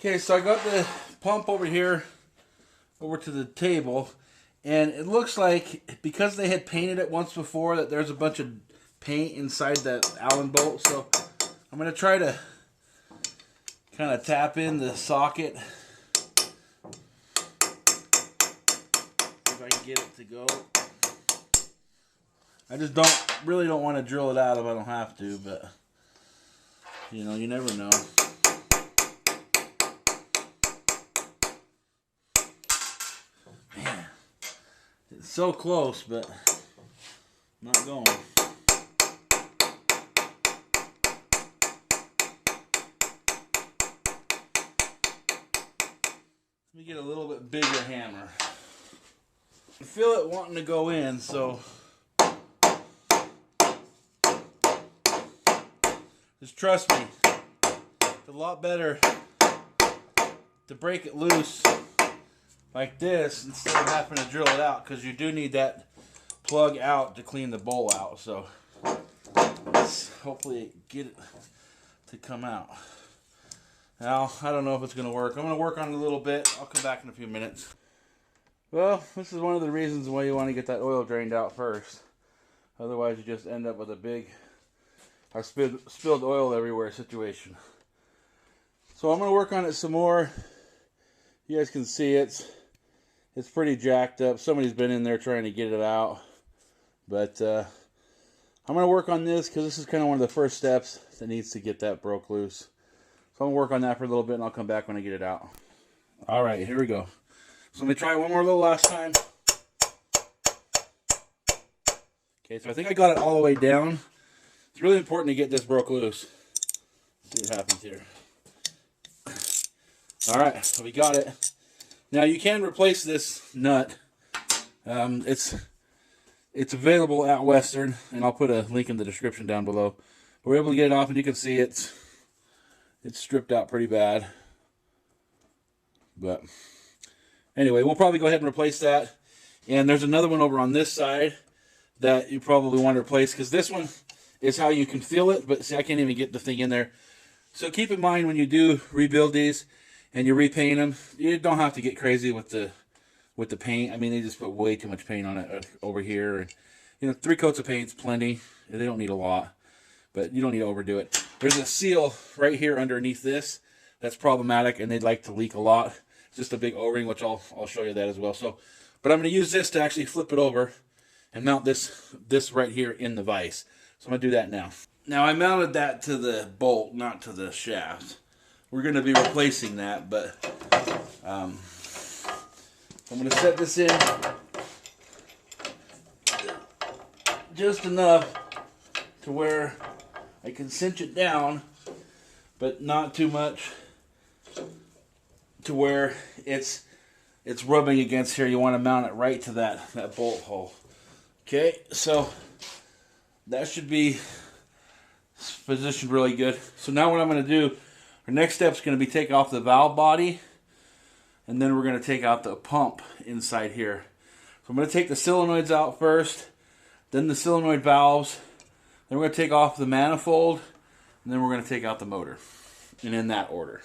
Okay, so I got the pump over here, over to the table, and it looks like because they had painted it once before that there's a bunch of paint inside that Allen bolt. So I'm going to try to kind of tap in the socket. If I can get it to go. I just really don't want to drill it out if I don't have to, but you know, you never know. Man, it's so close, but not going. Let me get a little bit bigger hammer. I feel it wanting to go in, so just trust me. It's a lot better to break it loose like this instead of having to drill it out, because you do need that plug out to clean the bowl out. So let's hopefully get it to come out. Now, I don't know if it's going to work. I'm going to work on it a little bit. I'll come back in a few minutes. Well, this is one of the reasons why you want to get that oil drained out first. Otherwise, you just end up with a big spilled oil everywhere situation. So I'm going to work on it some more. You guys can see it's pretty jacked up. Somebody's been in there trying to get it out. But I'm going to work on this because this is kind of one of the first steps that needs to get that broke loose. So I'm going to work on that for a little bit and I'll come back when I get it out. Alright, here we go. So let me try one more little last time. Okay, so I think I got it all the way down. It's really important to get this broke loose. Let's see what happens here. Alright, so we got it. Now you can replace this nut. It's available at Western, and I'll put a link in the description down below. We're able to get it off, and you can see it's stripped out pretty bad. But anyway, we'll probably go ahead and replace that. And there's another one over on this side that you probably want to replace, because this one is how you can feel it, but see, I can't even get the thing in there. So keep in mind when you do rebuild these and you repaint them, you don't have to get crazy with the paint. I mean, they just put way too much paint on it over here. You know, 3 coats of paint's plenty. They don't need a lot, but you don't need to overdo it. There's a seal right here underneath this that's problematic, and they'd like to leak a lot. It's just a big O-ring, which I'll show you that as well. So, but I'm going to use this to actually flip it over and mount this right here in the vise. So I'm going to do that now. Now I mounted that to the bolt, not to the shaft. We're going to be replacing that, but I'm going to set this in just enough to where I can cinch it down, but not too much to where it's rubbing against here. You want to mount it right to that bolt hole. Okay, so that should be positioned really good. So now what I'm going to do, our next step is going to be take off the valve body, and then we're going to take out the pump inside here. So I'm going to take the solenoids out first, then the solenoid valves, then we're going to take off the manifold, and then we're going to take out the motor, and in that order.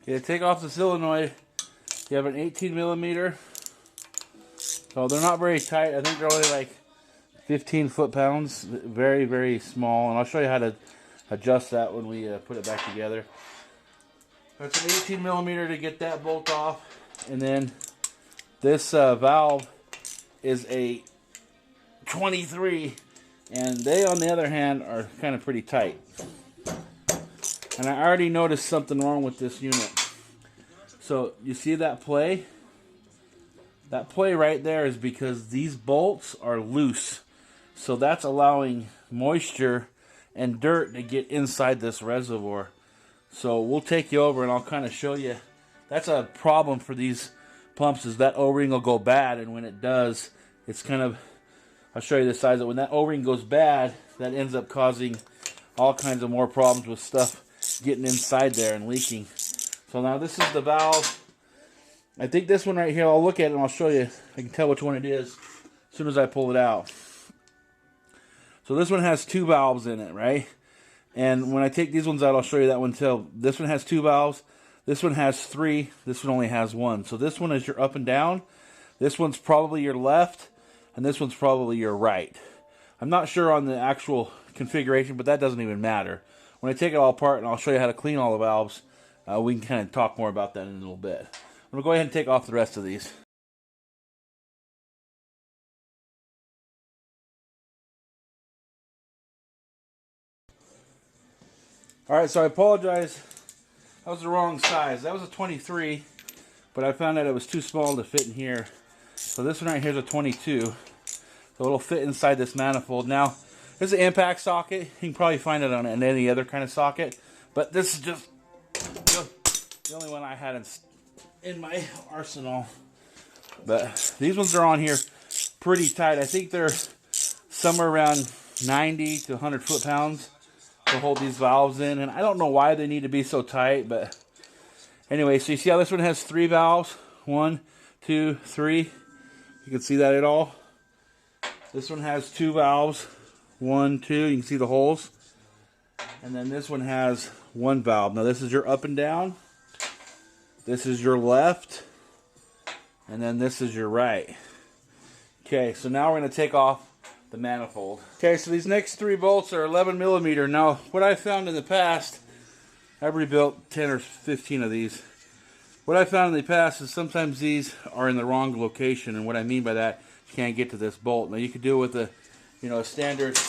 Okay, to take off the solenoid, you have an 18 millimeter. So they're not very tight. I think they're only like 15 foot-pounds, very, very small, and I'll show you how to adjust that when we put it back together. So it's an 18 millimeter to get that bolt off, and then this valve is a 23, and they, on the other hand, are kind of pretty tight. And I already noticed something wrong with this unit. So you see that play? That play right there is because these bolts are loose. So that's allowing moisture and dirt to get inside this reservoir. So we'll take you over and I'll kind of show you. That's a problem for these pumps, is that O-ring will go bad, and when it does, it's kind of, I'll show you the size of it. When that O-ring goes bad, that ends up causing all kinds of more problems with stuff getting inside there and leaking. So now this is the valve. I think this one right here, I'll look at it and I'll show you. I can tell which one it is as soon as I pull it out. So this one has 2 valves in it, right? And when I take these ones out, I'll show you that one too. This one has 2 valves. This one has 3. This one only has 1. So this one is your up and down. This one's probably your left. And this one's probably your right. I'm not sure on the actual configuration, but that doesn't even matter. When I take it all apart and I'll show you how to clean all the valves, we can kind of talk more about that in a little bit. I'm going to go ahead and take off the rest of these. Alright, so I apologize. That was the wrong size. That was a 23, but I found out it was too small to fit in here. So this one right here is a 22. So it'll fit inside this manifold. Now, this is an impact socket. You can probably find it on any other kind of socket. But this is just the only one I had in my arsenal. But these ones are on here pretty tight. I think they're somewhere around 90 to 100 foot-pounds to hold these valves in. And I don't know why they need to be so tight. But anyway, so you see how this one has 3 valves? 1, 2, 3. You can see that at all. This one has 2 valves. 1, 2. You can see the holes. And then this one has 1 valve. Now this is your up and down. This is your left. And then this is your right. Okay, so now we're going to take off the manifold. Okay, so these next 3 bolts are 11 millimeter. Now, what I found in the past, I've rebuilt 10 or 15 of these. What I found in the past is sometimes these are in the wrong location, and what I mean by that, you can't get to this bolt. Now, you could do it with a standard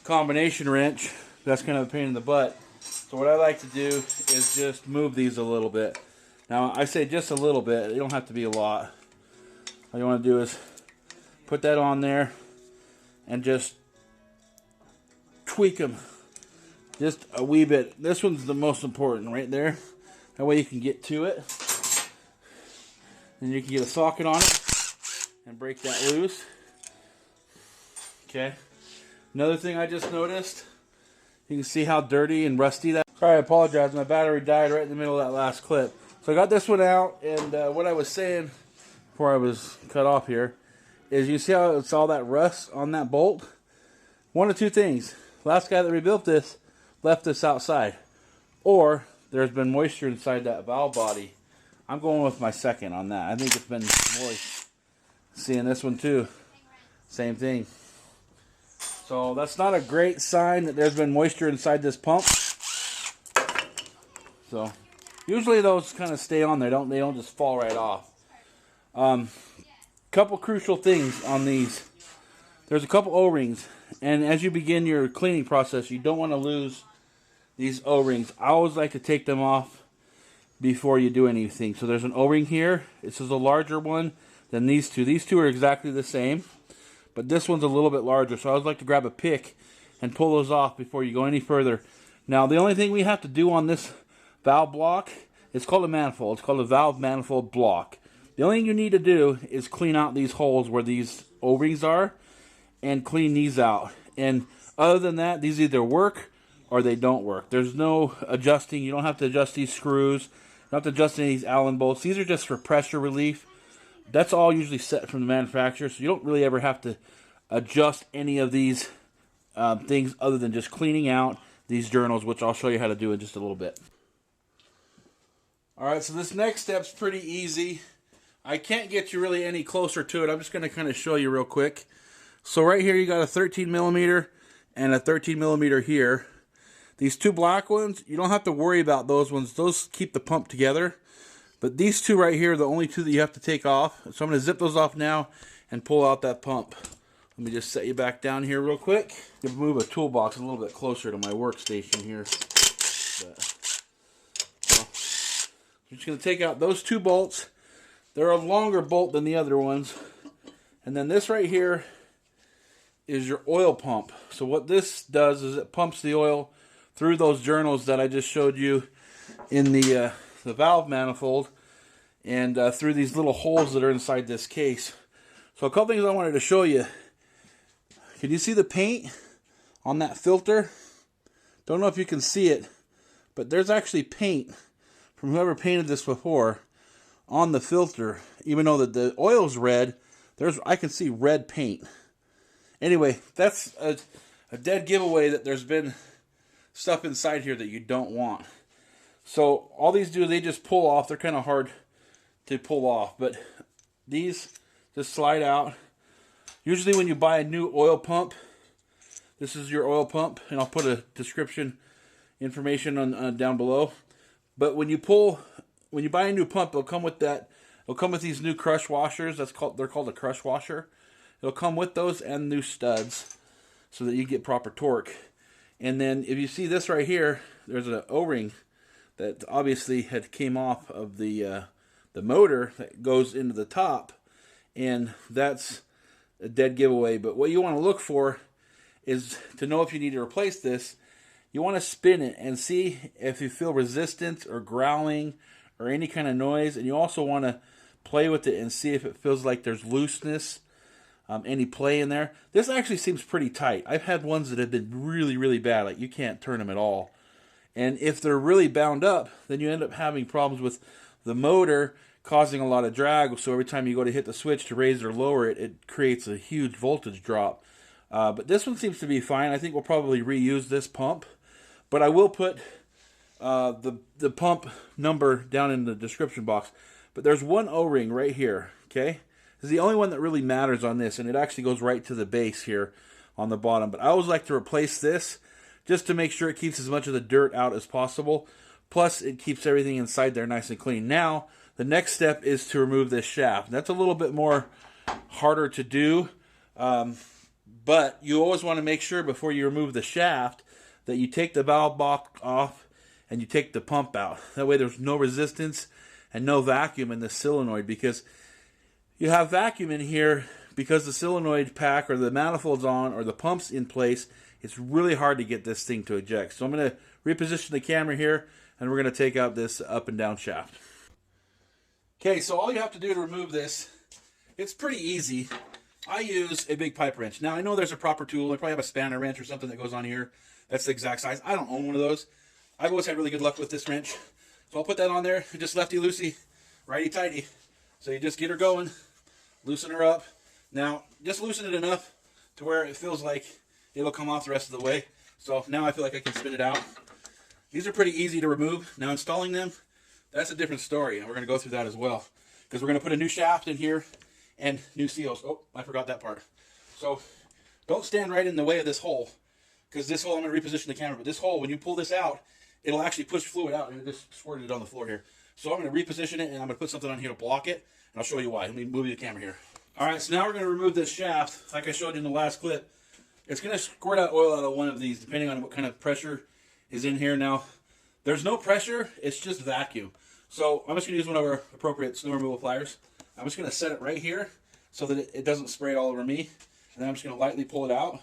combination wrench. That's kind of a pain in the butt. So what I like to do is just move these a little bit. Now, I say just a little bit. It don't have to be a lot. All you want to do is put that on there and just tweak them just a wee bit. This one's the most important right there. That way you can get to it. Then you can get a socket on it and break that loose. Okay. Another thing I just noticed, you can see how dirty and rusty that. Sorry, I apologize. My battery died right in the middle of that last clip. So I got this one out, and what I was saying before I was cut off here is you see how it's all that rust on that bolt? One of 2 things. Last guy that rebuilt this left this outside. Or there's been moisture inside that valve body. I'm going with my second on that. I think it's been moist. Seeing this one too. Same thing. So that's not a great sign that there's been moisture inside this pump. So usually those kind of stay on there. They don't just fall right off. Couple crucial things on these. There's a couple O-rings, and as you begin your cleaning process, you don't want to lose these O-rings. I always like to take them off before you do anything. So there's an O-ring here. This is a larger one than these two. These two are exactly the same, but this one's a little bit larger. So I always like to grab a pick and pull those off before you go any further. Now, the only thing we have to do on this valve block, it's called a manifold. It's called a valve manifold block. The only thing you need to do is clean out these holes where these O-rings are and clean these out. And other than that, these either work or they don't work. There's no adjusting. You don't have to adjust these screws. You don't have to adjust any of these Allen bolts. These are just for pressure relief. That's all usually set from the manufacturer, so you don't really ever have to adjust any of these things other than just cleaning out these journals, which I'll show you how to do in just a little bit. Alright, so this next step's pretty easy. I can't get you really any closer to it. I'm just going to kind of show you real quick. So right here you got a 13 millimeter and a 13 millimeter here. These 2 black ones, you don't have to worry about those ones. Those keep the pump together. But these 2 right here are the only 2 that you have to take off. So I'm going to zip those off now and pull out that pump. Let me just set you back down here real quick. I'm going to move a toolbox a little bit closer to my workstation here. So I'm just going to take out those 2 bolts. They're a longer bolt than the other ones. And then this right here is your oil pump. So what this does is it pumps the oil through those journals that I just showed you in the valve manifold and through these little holes that are inside this case. So a couple things I wanted to show you. Can you see the paint on that filter? Don't know if you can see it, but there's actually paint from whoever painted this before on the filter. Even though the oil's red, I can see red paint. Anyway, that's a dead giveaway that there's been stuff inside here that you don't want. So all these do, they just pull off. They're kind of hard to pull off, but these just slide out. Usually when you buy a new oil pump, this is your oil pump, and I'll put a description information on down below. But when you buy a new pump, it'll come with that. It'll come with these new crush washers. They're called a crush washer. It'll come with those and new studs, so that you get proper torque. And then if you see this right here, there's an O-ring that obviously had came off of the motor that goes into the top, and that's a dead giveaway. But what you want to look for is to know if you need to replace this. You want to spin it and see if you feel resistance or growling or any kind of noise, and you also want to play with it and see if it feels like there's looseness, any play in there. This actually seems pretty tight. I've had ones that have been really, really bad, like you can't turn them at all. And if they're really bound up, then you end up having problems with the motor causing a lot of drag. So every time you go to hit the switch to raise or lower it, it creates a huge voltage drop. But this one seems to be fine. I think we'll probably reuse this pump. But I will put the pump number down in the description box. But there's one O-ring right here, okay? This is the only one that really matters on this, and it actually goes right to the base here on the bottom. But I always like to replace this just to make sure it keeps as much of the dirt out as possible. Plus, it keeps everything inside there nice and clean. Now, the next step is to remove this shaft. That's a little bit more harder to do, but you always want to make sure before you remove the shaft that you take the valve box off and you take the pump out. That way there's no resistance and no vacuum in the solenoid, because you have vacuum in here because the solenoid pack or the manifold's on or the pump's in place. It's really hard to get this thing to eject. So I'm going to reposition the camera here, and we're going to take out this up and down shaft. Okay, so all you have to do to remove this, it's pretty easy. I use a big pipe wrench. Now, I know there's a proper tool. I probably have a spanner wrench or something that goes on here. That's the exact size. I don't own one of those. I've always had really good luck with this wrench. So I'll put that on there. Just lefty-loosey, righty-tighty. So you just get her going, loosen her up. Now, just loosen it enough to where it feels like it'll come off the rest of the way. So now I feel like I can spin it out. These are pretty easy to remove. Now installing them, that's a different story, and we're going to go through that as well. Because we're going to put a new shaft in here and new seals. Oh, I forgot that part. So don't stand right in the way of this hole, because this hole, I'm going to reposition the camera, but this hole, when you pull this out, it'll actually push fluid out, and it just squirted it on the floor here. So I'm going to reposition it, and I'm going to put something on here to block it, and I'll show you why. Let me move the camera here. All right, so now we're going to remove this shaft. Like I showed you in the last clip, it's going to squirt out oil out of one of these, depending on what kind of pressure is in here. Now, there's no pressure, it's just vacuum. So I'm just going to use one of our appropriate snow removal pliers. I'm just going to set it right here so that it doesn't spray all over me. And then I'm just going to lightly pull it out.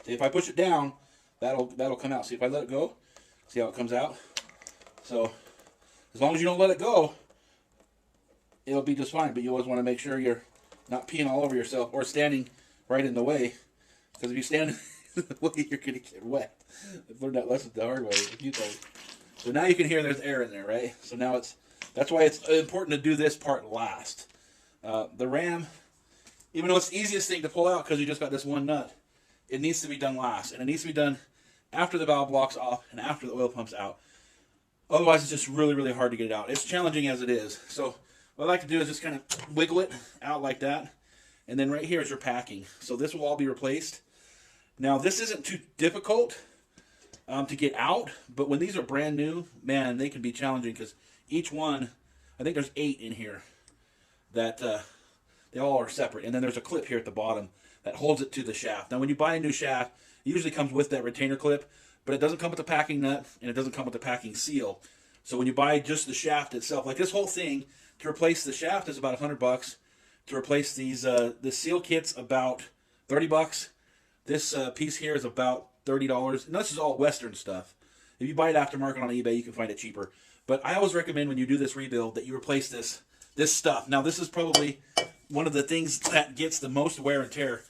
See, if I push it down, that'll come out. See, if I let it go, see how it comes out? So as long as you don't let it go, it'll be just fine. But you always want to make sure you're not peeing all over yourself or standing right in the way. Because if you stand in the way, you're going to get wet. I've learned that lesson the hard way a few times. So now you can hear there's air in there, right? So now that's why it's important to do this part last. The ram, even though it's the easiest thing to pull out because you just got this one nut, it needs to be done last. And it needs to be done after the valve block's off and after the oil pump's out. Otherwise, it's just really, really hard to get it out. It's challenging as it is. So what I like to do is just kind of wiggle it out like that. And then right here is your packing. So this will all be replaced. Now, this isn't too difficult to get out, but when these are brand new, man, they can be challenging because each one, I think there's 8 in here that they all are separate. And then there's a clip here at the bottom that holds it to the shaft. Now, when you buy a new shaft, it usually comes with that retainer clip, but it doesn't come with the packing nut, and it doesn't come with the packing seal. So when you buy just the shaft itself, like this whole thing, to replace the shaft is about $100. To replace these, the seal kit's about $30. This piece here is about $30. And this is all Western stuff. If you buy it aftermarket on eBay, you can find it cheaper. But I always recommend when you do this rebuild that you replace this stuff. Now, this is probably one of the things that gets the most wear and tear.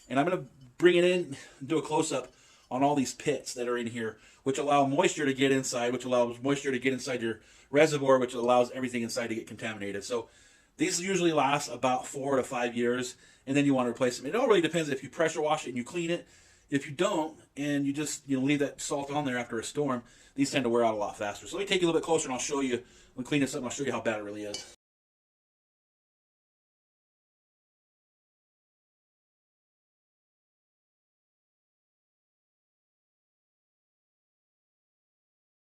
And I'm going to bring it in and do a close-up on all these pits that are in here, which allow moisture to get inside, which allows moisture to get inside your reservoir, which allows everything inside to get contaminated. So these usually last about 4 to 5 years, and then you want to replace them. It all really depends if you pressure wash it and you clean it. if you don't, and you just leave that salt on there after a storm, these tend to wear out a lot faster. So let me take you a little bit closer and I'll show you, we'll clean this up and I'll show you how bad it really is.